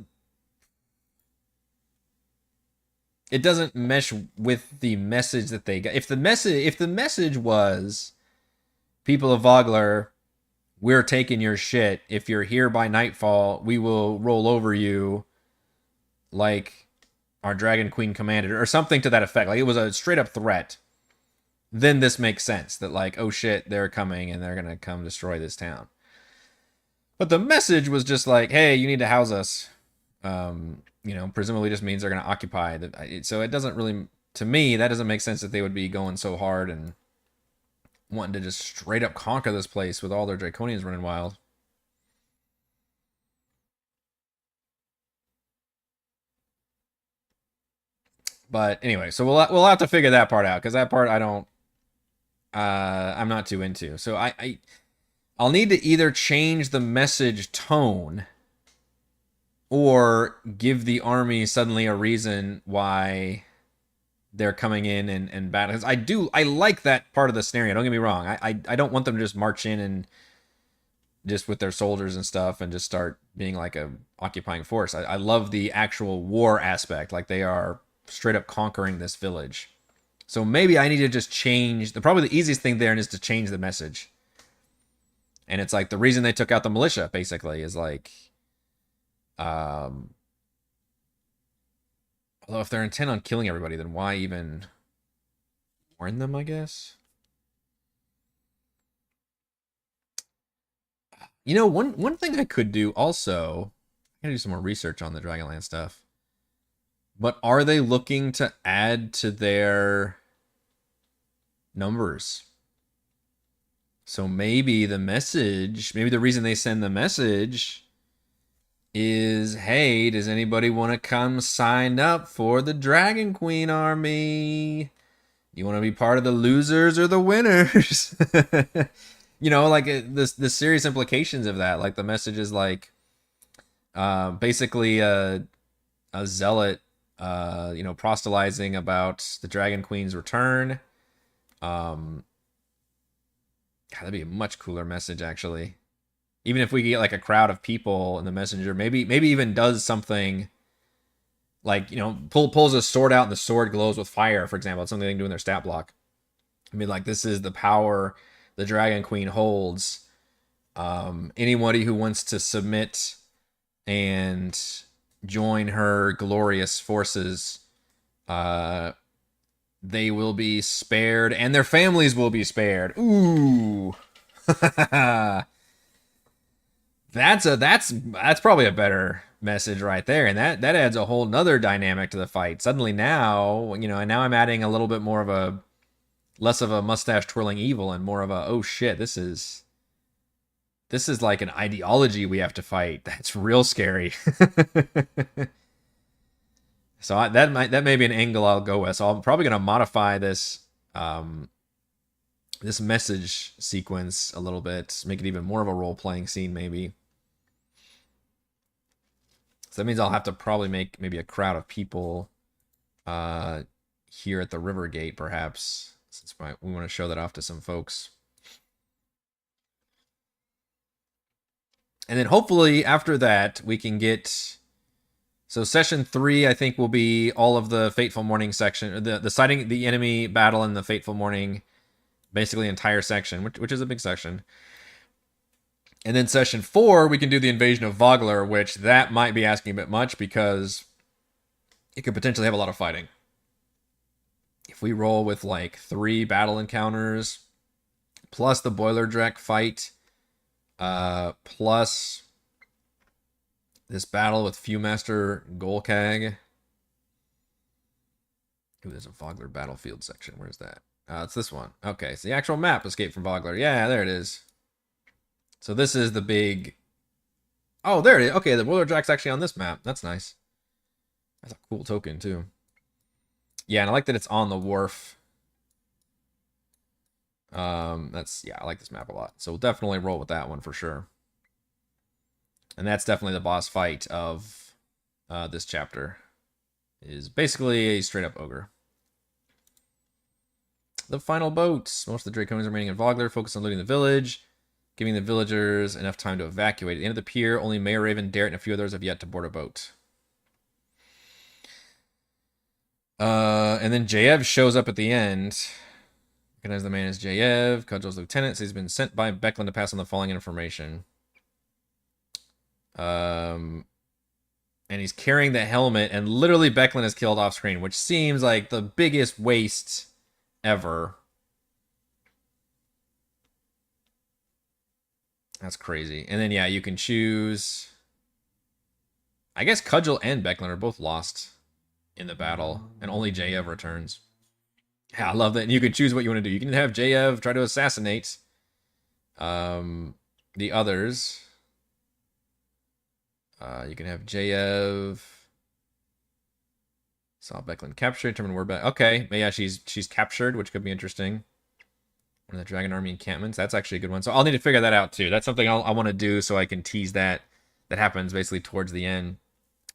mesh with the message that they got. If the message was, people of Vogler, we're taking your shit. If you're here by nightfall, we will roll over you like our Dragon Queen commanded, or something to that effect. Like, it was a straight up threat. Then this makes sense that, like, oh shit, they're coming and they're gonna come destroy this town. But the message was just like, hey, you need to house us. You know, presumably just means they're gonna occupy. So it doesn't really, to me, that doesn't make sense that they would be going so hard and wanting to just straight up conquer this place with all their Draconians running wild. But anyway, so we'll have to figure that part out, because that part I'm not too into. So I'll need to either change the message tone or give the army suddenly a reason why they're coming in and battle. I like that part of the scenario. Don't get me wrong. I don't want them to just march in and just with their soldiers and stuff and just start being like a occupying force. I love the actual war aspect. Like, they are straight up conquering this village. So maybe I need to just change. Probably the easiest thing there is to change the message. And it's like the reason they took out the militia, basically, is like, although if they're intent on killing everybody, then why even warn them, I guess? You know, one thing I could do also, I gotta do some more research on the Dragonlance stuff. But are they looking to add to their numbers? So maybe the message, maybe the reason they send the message is, hey, does anybody want to come sign up for the Dragon Queen army? You want to be part of the losers or the winners? You know, like, the serious implications of that. Like, the message is like, basically a zealot, you know, proselytizing about the Dragon Queen's return. God, that'd be a much cooler message, actually. Even if we get like a crowd of people in the messenger, maybe even does something like, you know, pulls a sword out and the sword glows with fire, for example. It's something they can do in their stat block. I mean, like, this is the power the Dragon Queen holds. Anybody who wants to submit and join her glorious forces, they will be spared, and their families will be spared. Ooh. That's probably a better message right there, and that adds a whole nother dynamic to the fight. Suddenly now, you know, and now I'm adding a little bit more of a, less of a mustache twirling evil and more of a, oh shit, this is like an ideology we have to fight. That's real scary. So that may be an angle I'll go with. So I'm probably going to modify this this message sequence a little bit, make it even more of a role-playing scene, maybe. So that means I'll have to probably make maybe a crowd of people here at the river gate, perhaps, since we want to show that off to some folks. And then hopefully after that we can get... So session 3, I think, will be all of the Fateful Morning section, the sighting the enemy battle in the Fateful Morning, basically entire section, which is a big section. And then session 4, we can do the invasion of Vogler, which that might be asking a bit much because it could potentially have a lot of fighting. If we roll with like 3 battle encounters, plus the Boiler Drek fight, plus this battle with Viewmaster Golcag. Ooh, there's a Vogler battlefield section. Where's that? It's this one. Okay, it's the actual map, Escape from Vogler. Yeah, there it is. So this is the big... Oh, there it is. Okay, the Boiler Drek's actually on this map. That's nice. That's a cool token, too. Yeah, and I like that it's on the wharf. Yeah, I like this map a lot. So we'll definitely roll with that one for sure. And that's definitely the boss fight of this chapter is basically a straight up ogre. The final boat. Most of the Draconians remaining in Vogler focus on looting the village, giving the villagers enough time to evacuate. At the end of the pier, only Mayor Raven, Darrett, and a few others have yet to board a boat. And then Jayev shows up at the end. Recognize the man as Jayev. Cudgel's lieutenant says he's been sent by Becklin to pass on the following information. And he's carrying the helmet, and literally Becklin is killed off screen, which seems like the biggest waste ever. That's crazy. And then, yeah, you can choose... I guess Cudgel and Becklin are both lost in the battle, and only Jayev returns. Yeah, I love that. And you can choose what you want to do. You can have Jayev try to assassinate the others. You can have Jayev... Saw Becklin captured, determine where back. Okay, but yeah, she's captured, which could be interesting. One of the Dragon Army encampments. That's actually a good one. So I'll need to figure that out too. That's something I want to do so I can tease that. That happens basically towards the end.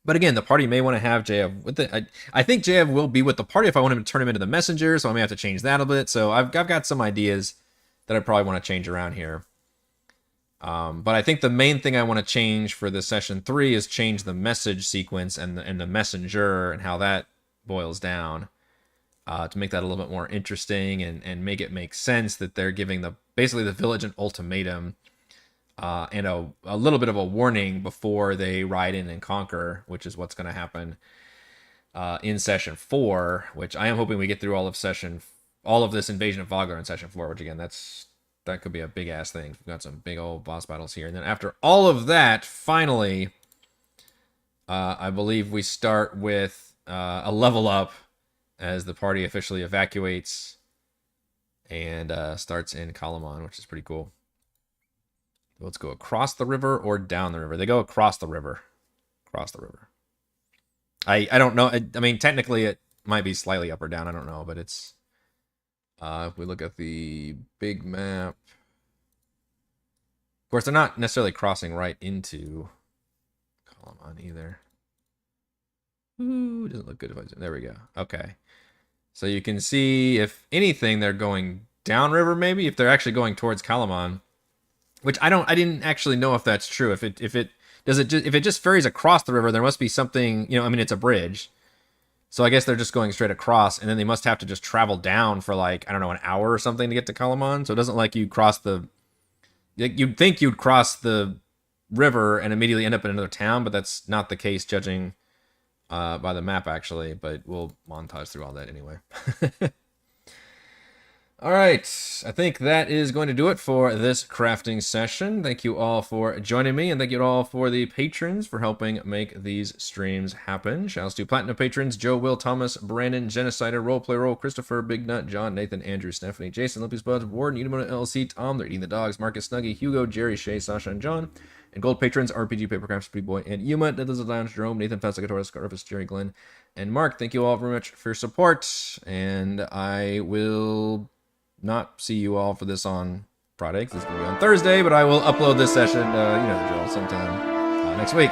But again, the party may want to have Jayev with it. I think Jayev will be with the party if I want him to turn him into the messenger. So I may have to change that a bit. So I've got some ideas that I probably want to change around here. But I think the main thing I want to change for this session 3 is change the message sequence and the messenger and how that boils down, to make that a little bit more interesting and make it make sense that they're giving basically the village an ultimatum, and a little bit of a warning before they ride in and conquer, which is what's going to happen in session 4, which I am hoping we get through all of this invasion of Vogler in session 4, which again, that could be a big ass thing. We've got some big old boss battles here. And then after all of that, finally, I believe we start with a level up as the party officially evacuates and starts in Kalaman, which is pretty cool. Let's go across the river or down the river. They go across the river. Across the river. I don't know. I mean, technically it might be slightly up or down. I don't know, but it's... if we look at the big map... Of course, they're not necessarily crossing right into Kalaman either. Ooh, doesn't look good if I... There we go. Okay. So you can see, if anything, they're going downriver maybe, if they're actually going towards Kalaman. Which I didn't actually know if that's true. If it just ferries across the river, there must be something, I mean, it's a bridge. So I guess they're just going straight across, and then they must have to just travel down for like, I don't know, an hour or something to get to Kalaman. So it doesn't like you cross you'd think you'd cross the river and immediately end up in another town, but that's not the case judging by the map actually, but we'll montage through all that anyway. All right, I think that is going to do it for this crafting session. Thank you all for joining me, and thank you all for the patrons for helping make these streams happen. Shouts to Platinum patrons: Joe, Will, Thomas, Brandon, Genocider, Roleplay Roll, Christopher, Big Nut, John, Nathan, Andrew, Stephanie, Jason, Lippy's Buds, Warden, Unimona LLC, Tom, They're Eating the Dogs, Marcus, Snuggy, Hugo, Jerry, Shay, Sasha, and John. And gold patrons: RPG, Papercrafts, Pretty Boy, and Yuma, Nicholas Lounge, Jerome, Nathan, Fascinator, Scott Rufus, Jerry, Glenn, and Mark. Thank you all very much for your support, and I will not see you all for this on Friday, because it's going to be on Thursday, but I will upload this session, you know the drill, sometime next week.